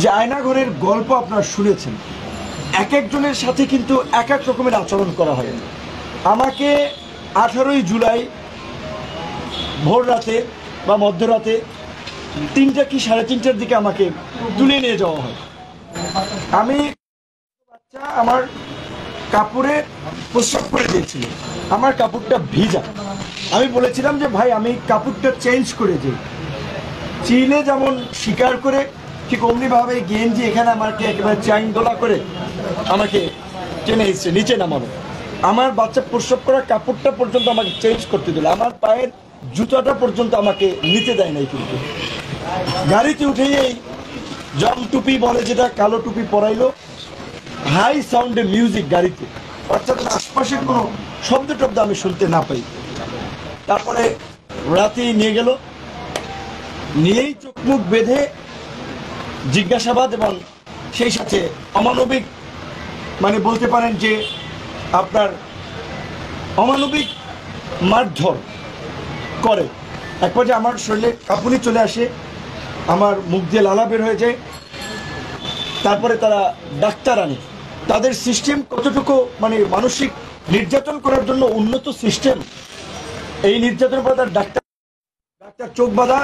যে আয়নাঘরের গল্প আপনারা শুনেছেন, এক একজনের সাথে কিন্তু এক এক রকমের আচরণ করা হয়। আমাকে 18ই জুলাই ভোর রাতে বা মধ্যরাতে 3টা কি 3:30টার দিকে আমাকে তুলে নিয়ে যাওয়া হয়। আমি বাচ্চা আমার কাপড়ে প্রস্রাব করে দিয়েছিল, আমার কাপড়টা ভিজা। আমি বলেছিলাম যে ভাই আমি কাপড়টা চেঞ্জ করে দিই। চিলে যেমন স্বীকার করে ঠিক অমনিভাবে গেঞ্জি এখানে আমাকে একেবারে চ্যাংদোলা করে আমাকে টেনে এসছে নিচে নামানো। আমার বাচ্চা প্রস্রাব করা কাপড়টা পর্যন্ত আমাকে চেঞ্জ করতে দিল, আমার পায়ের জুতাটা পর্যন্ত আমাকে নিতে দেয় নাই। কিন্তু গাড়িতে উঠেই এই জম টুপি বলে যেটা, কালো টুপি পরাইলো, হাই সাউন্ডে মিউজিক গাড়িতে, অর্থাৎ আশপাশের কোনো শব্দ টব্দ আমি শুনতে না পাই। তারপরে রাতেই নিয়ে গেল, নিয়েই চোখ মুখ বেঁধে জিজ্ঞাসাবাদ এবং সেই সাথে অমানবিক, মানে বলতে পারেন যে আপনার অমানবিক মারধর করে। এক পর্যায়ে আমার শরীরে কাঁপুনি চলে আসে, আমার মুখ দিয়ে লালা বের হয়ে যায়। তারপরে তারা ডাক্তার আনে, তাদের সিস্টেম কতটুকু মানে মানসিক নির্যাতন করার জন্য উন্নত সিস্টেম। এই নির্যাতন পরে তার ডাক্তার চোখ বাঁধা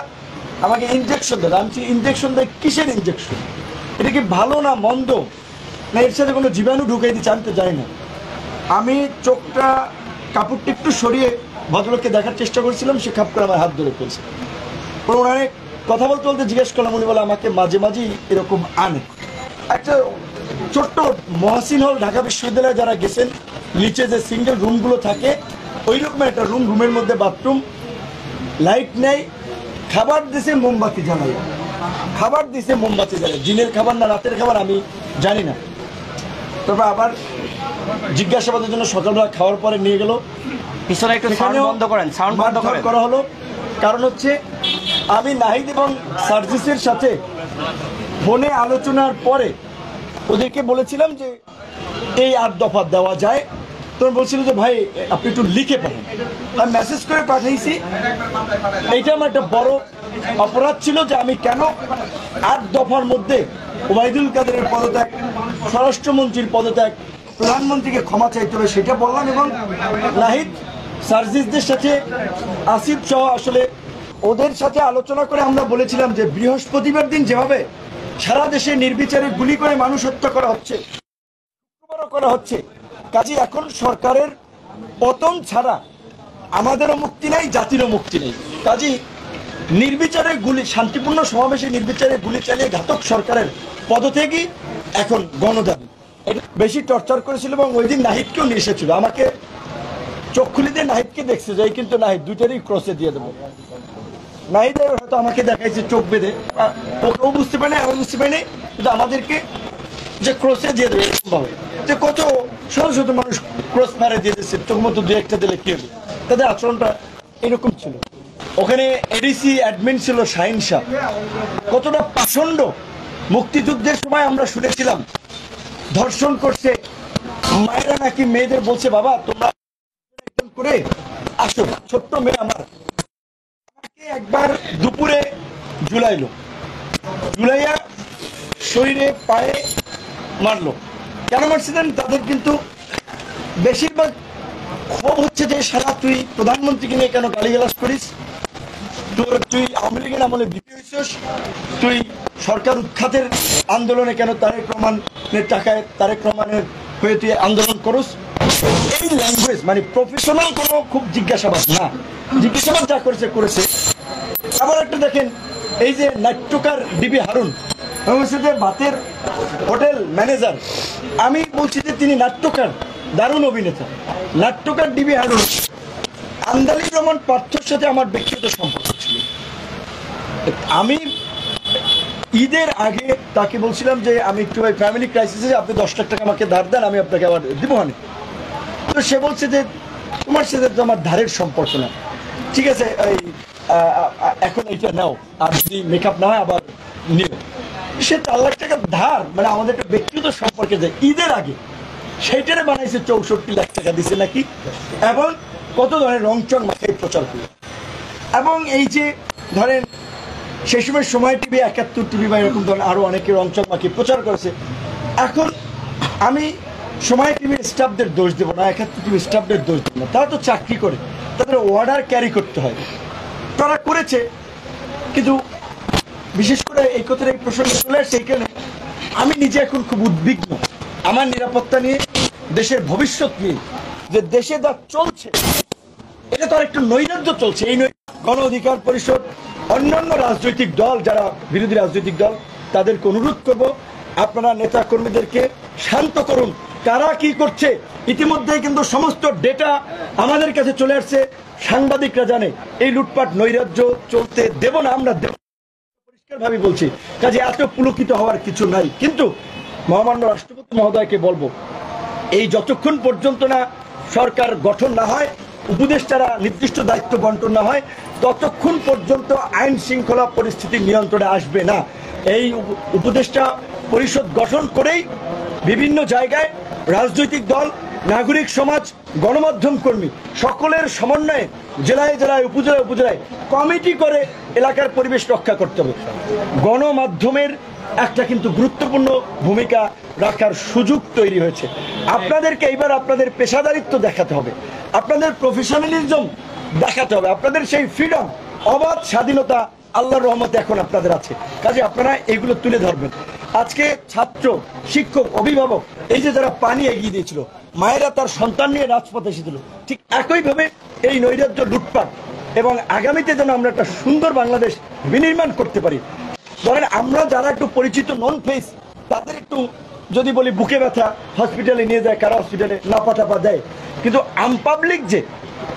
আমাকে ইনজেকশন দেয়। আমি ইনজেকশন দেয় কিসের ইনজেকশন? এটা কি ভালো না মন্দ, না এর সাথে কোনো জীবাণু ঢুকাই দিচ্ছে আমি তো জানি না। আমি চোখটা কাপড়টা একটু সরিয়ে ভদ্রলোককে দেখার চেষ্টা করেছিলাম, সে খাপ করে আমার হাত ধরে ফেলছে। ওনারে কথা বলতে বলতে জিজ্ঞেস করলাম, উনি বলে আমাকে মাঝে মাঝেই এরকম আনে। একটা ছোট্ট মহসিন হল ঢাকা বিশ্ববিদ্যালয়ে যারা গেছেন, নিচে যে সিঙ্গেল রুমগুলো থাকে ওই রকম একটা রুমের মধ্যে বাথরুম, লাইট নেই, খাবার দিছে মোমবাতি জ্বালাই, খাবার দিছে মোমবাতি জ্বালাই। দিনের খাবার না রাতের খাবার আমি জানি না। তারপর আবার জিজ্ঞাসাবাদের জন্য সকালবেলা খাওয়ার পরে নিয়ে গেল, পিছনে একটু সাউন্ড বন্ধ করেন, সাউন্ড বন্ধ করা হলো। কারণ হচ্ছে আমি নাহিদ এবং সার্জিসের সাথে ফোনে আলোচনার পরে ওদেরকে বলেছিলাম যে এই 8 দফা দেওয়া যায়। তখন বলছিল যে ভাই আপনি একটু লিখে পাঠান। আমি মেসেজ করে পাঠিয়েছি। এইটা আমার একটা বড় অপরাধ ছিল যে আমি কেন 8 দফার মধ্যে ওবায়দুল কাদেরের পদত্যাগ, স্বরাষ্ট্রমন্ত্রীর পদত্যাগ, প্রধানমন্ত্রীকে ক্ষমা চাইতে হবে সেটা বললাম। এবং নাহিদ সার্জিসদের সাথে আসিফ সহ আসলে ওদের সাথে আলোচনা করে আমরা বলেছিলাম যে বৃহস্পতিবার দিন যেভাবে সারা দেশে নির্বিচারে গুলি করে মানুষ হত্যা করা হচ্ছে, করা হচ্ছে, কাজে এখন সরকারের পতন ছাড়া আমাদেরও মুক্তি নেই, জাতিরও মুক্তি নেই। কাজে নির্বিচারে গুলি, শান্তিপূর্ণ সমাবেশে নির্বিচারে গুলি চালিয়ে ঘাতক সরকারের পদত্যাগই এখন গণদাবি। এটা বেশি টর্চার করেছিল এবং ওই দিন নাহিদকেও নিয়ে এসেছিল। আমাকে চোখ খুলে দিয়ে নাহিদকে দেখছে যে কিন্তু নাহিদ দুইটারই ক্রসে দিয়ে দেবো। নাহিদ হয়তো আমাকে দেখাইছে চোখ বেঁধে, ও বুঝতে পারে আমি বুঝতে পারিনি, কিন্তু আমাদেরকে যে ক্রসে দিয়ে দেবে এরকম ভাবে যে কত শত শত মানুষ ক্রস মারে দিয়ে দিচ্ছে, চোখ মতো দু একটা দিলে কি হবে। তাদের আচরণটা এরকম ছিল। ওখানে এডিসি অ্যাডমিন ছিল শাহিন শাহ, কতটা পাষণ্ড। মুক্তিযুদ্ধের সময় আমরা শুনেছিলাম ধর্ষণ করছে, মায়েরা নাকি মেয়েদের বলছে বাবা তোমরা করে আসো, ছোট্ট মেয়ে আমার। আমাকে একবার দুপুরে ঝুলাইলো, ঝুলাইয়া শরীরে পায়ে মারলো। কেন মারছে জানেন? তাদের কিন্তু বেশিরভাগ ক্ষোভ হচ্ছে যে সারা তুই প্রধানমন্ত্রীকে নিয়ে কেন গালিগালাজ করিস, তুই আওয়ামী লীগের আমলে বিপি হইছিস, তুই সরকার উৎখাতের আন্দোলনে কেন তারেক রহমানের টাকায় তারেক রহমানের হয়ে তুই আন্দোলন করস। এই ল্যাঙ্গুয়েজ মানে প্রফেশনাল কোনো খুব জিজ্ঞাসাবাদ না, জিজ্ঞাসাবাদ যা করেছে। আবার একটা দেখেন, এই যে নাট্যকার ডিবি হারুন ভাতের হোটেল ম্যানেজার, আমি বলছি যে তিনি নাট্যকার, দারুণ অভিনেতা। নাট্যকার ডিবি হারুন, আন্দালিব রহমান পার্থর সাথে আমার ব্যক্তিগত সম্পর্ক ছিল। আমি ঈদের আগে তাকে বলছিলাম যে আমি একটু ফ্যামিলি ক্রাইসিসে, আপনি 10 লাখ টাকা আমাকে ধার দেন, আমি আপনাকে আবার দিব। তো সে বলছে যে তোমার সাথে তো আমার ধারের সম্পর্ক না, ঠিক আছে এখন এইটা নাও, আর যদি মেকআপ না হয় আবার নিও। সে 4 লাখ টাকা ধার, মানে আমাদের একটা ব্যক্তিগত সম্পর্কে যায় ঈদের আগে, সেইটারে বানাইছে 64 লাখ টাকা দিছে নাকি, এবং কত ধরনের রংচং মাথায় প্রচার করে। এবং এই যে ধরেন সেই সময় সময় টিভি, 71 টিভি বা এরকম ধরনের আরও অনেকের অঞ্চল বাকি প্রচার করেছে। এখন আমি সময় টিভির স্টাফদের দোষ দেবো না, 71 টিভির স্টাফদের দোষ দেবো না। তারা তো চাকরি করে, তাদের অর্ডার ক্যারি করতে হয়, তারা করেছে। কিন্তু বিশেষ করে এই কথাটা এই প্রসঙ্গে চলে আসছে এইখানে, আমি নিজে এখন খুব উদ্বিগ্ন আমার নিরাপত্তা নিয়ে, দেশের ভবিষ্যৎ নিয়ে। যে দেশে যা চলছে এটা তো আর একটু নৈরাজ্য চলছে। এই গণ অধিকার পরিষদ, অন্যান্য রাজনৈতিক দল, যারা বিরোধী রাজনৈতিক দল, তাদেরকে অনুরোধ করব, আপনারা নেতা কর্মীদেরকে শান্ত করুন। কারা কি করছে ইতিমধ্যেই কিন্তু সমস্ত ডেটা আমাদের কাছে চলে আসছে, সাংবাদিকরা জানে। এই লুটপাট নৈরাজ্য চলতে দেব না আমরা, পরিষ্কারভাবে বলছি। কাজে এত পুলকিত হওয়ার কিছু নাই। কিন্তু মহামান্য রাষ্ট্রপতি মহোদয়কে বলবো, এই যতক্ষণ পর্যন্ত না সরকার গঠন না হয়, উপদেষ্টারা নির্দিষ্ট দায়িত্ব বন্টন না হয়, ততক্ষণ পর্যন্ত আইন শৃঙ্খলা পরিস্থিতি নিয়ন্ত্রণে আসবে না। এই উপদেষ্টা পরিষদ গঠন করেই বিভিন্ন জায়গায় রাজনৈতিক দল, নাগরিক সমাজ, গণমাধ্যম কর্মী সকলের সমন্বয়ে জেলায় জেলায়, উপজেলায় উপজেলায় কমিটি করে এলাকার পরিবেশ রক্ষা করতে হবে। গণমাধ্যমের একটা কিন্তু গুরুত্বপূর্ণ ভূমিকা রাখার সুযোগ তৈরি হয়েছে। আপনাদেরকে এইবার আপনাদের পেশাদারিত্ব দেখাতে হবে, আপনাদের প্রফেশনালিজম দেখাতে হবে, আপনাদের সেই ফ্রিডম, অবাধ স্বাধীনতা আল্লাহর রহমতে এখন আপনাদের আছে। কাজে আপনারা এগুলো তুলে ধরবেন। আজকে ছাত্র, শিক্ষক, অভিভাবক, এই যে যারা পানি এগিয়ে দিয়েছিল, মায়েরা তার সন্তান নিয়ে রাজপথে এসেছিল, ঠিক একইভাবে এই নৈরাজ্য, লুটপাট এবং আগামীতে যেন আমরা একটা সুন্দর বাংলাদেশ বিনির্মাণ করতে পারি। ধরেন আমরা যারা একটু পরিচিত নন ফেস, তাদের একটু যদি বলি বুকে ব্যথা, হসপিটালে নিয়ে যায়, কারা হসপিটালে নাপা টাপা দেয়। কিন্তু আমপাবলিক যে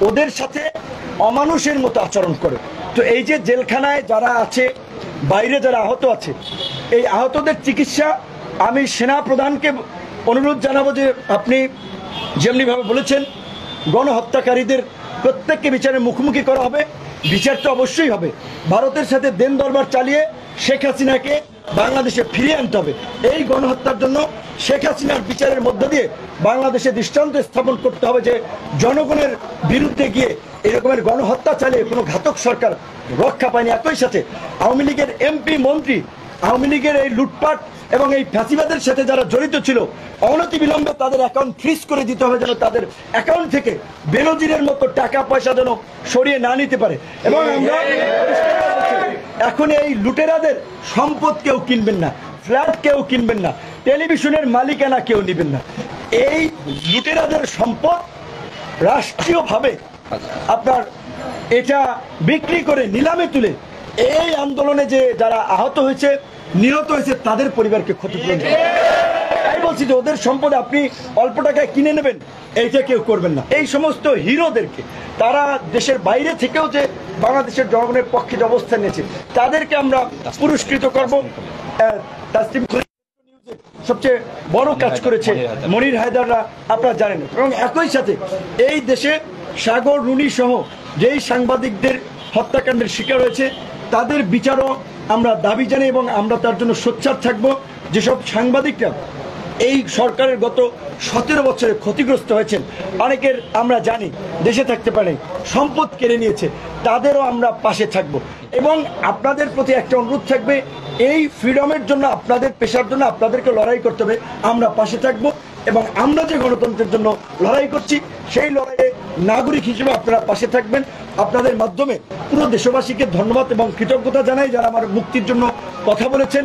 ওদের সাথে অমানুষের মতো আচরণ করে। তো এই যে জেলখানায় যারা আছে, বাইরে যারা আহত আছে, এই আহতদের চিকিৎসা আমি সেনা প্রধানকে অনুরোধ জানাবো যে আপনি যেমনিভাবে বলেছেন গণহত্যাকারীদের প্রত্যেককে বিচারের মুখোমুখি করা হবে। বিচার তো অবশ্যই হবে। ভারতের সাথে দেন দরবার চালিয়ে শেখ হাসিনাকে বাংলাদেশে ফিরিয়ে আনতে হবে। এই গণহত্যার জন্য শেখ হাসিনার বিচারের মধ্য দিয়ে বাংলাদেশে দৃষ্টান্ত স্থাপন করতে হবে যে জনগণের বিরুদ্ধে গিয়ে এরকমের গণহত্যা চালিয়ে কোনো ঘাতক সরকার রক্ষা পায়নি। একই সাথে আওয়ামী লীগের এমপি, মন্ত্রী, আওয়ামী লীগের এই লুটপাট এবং এই ফ্যাসিবাদের সাথে যারা জড়িত ছিল, অনতিবিলম্বে তাদের অ্যাকাউন্ট ফ্রিজ করে দিতে হবে, যেন তাদের অ্যাকাউন্ট থেকে বেনজিরের মতো টাকা পয়সা যেন সরিয়ে না নিতে পারে। এবং আমরা এখন এই লুটেরাদের সম্পদ কেউ কিনবেন না, ফ্ল্যাট কেউ কিনবেন না, টেলিভিশনের মালিকানা কেউ নেবেন না। এই লুটেরাদের সম্পদ রাষ্ট্রীয়ভাবে আপনার এটা বিক্রি করে নিলামে তুলে এই আন্দোলনে যে যারা আহত হয়েছে, নিহত হয়েছে, তাদের পরিবারকে ক্ষতিপূরণ দেবে। তাই বলছি যে ওদের সম্পদ আপনি অল্প টাকায় কিনে নেবেন, এইটা কেউ করবেন না। এই সমস্ত হিরোদেরকে, তারা দেশের বাইরে থেকেও যে বাংলাদেশের জনগণের পক্ষে যে অবস্থান নিয়েছে, তাদেরকে আমরা পুরস্কৃত করবো। সবচেয়ে বড় কাজ করেছে মনির হায়দাররা, আপনারা জানেন। এবং একই সাথে এই দেশে সাগর রুনি সহ যেই সাংবাদিকদের হত্যাকাণ্ডের শিকার হয়েছে, তাদের বিচারও আমরা দাবি জানাই এবং আমরা তার জন্য সোচ্চার থাকবো। যেসব সাংবাদিকরা এই সরকারের গত 17 বছরে ক্ষতিগ্রস্ত হয়েছেন, অনেকের আমরা জানি দেশে থাকতে পারে, সম্পদ কেড়ে নিয়েছে, তাদেরও আমরা পাশে থাকব। এবং আপনাদের প্রতি একটা অনুরোধ থাকবে, এই ফ্রিডমের জন্য, আপনাদের পেশার জন্য আপনাদেরকে লড়াই করতে হবে, আমরা পাশে থাকব। এবং আমরা যে গণতন্ত্রের জন্য লড়াই করছি, সেই লড়াইয়ে নাগরিক হিসেবে আপনারা পাশে থাকবেন। আপনাদের মাধ্যমে পুরো দেশবাসীকে ধন্যবাদ এবং কৃতজ্ঞতা জানাই, যারা আমার মুক্তির জন্য কথা বলেছেন।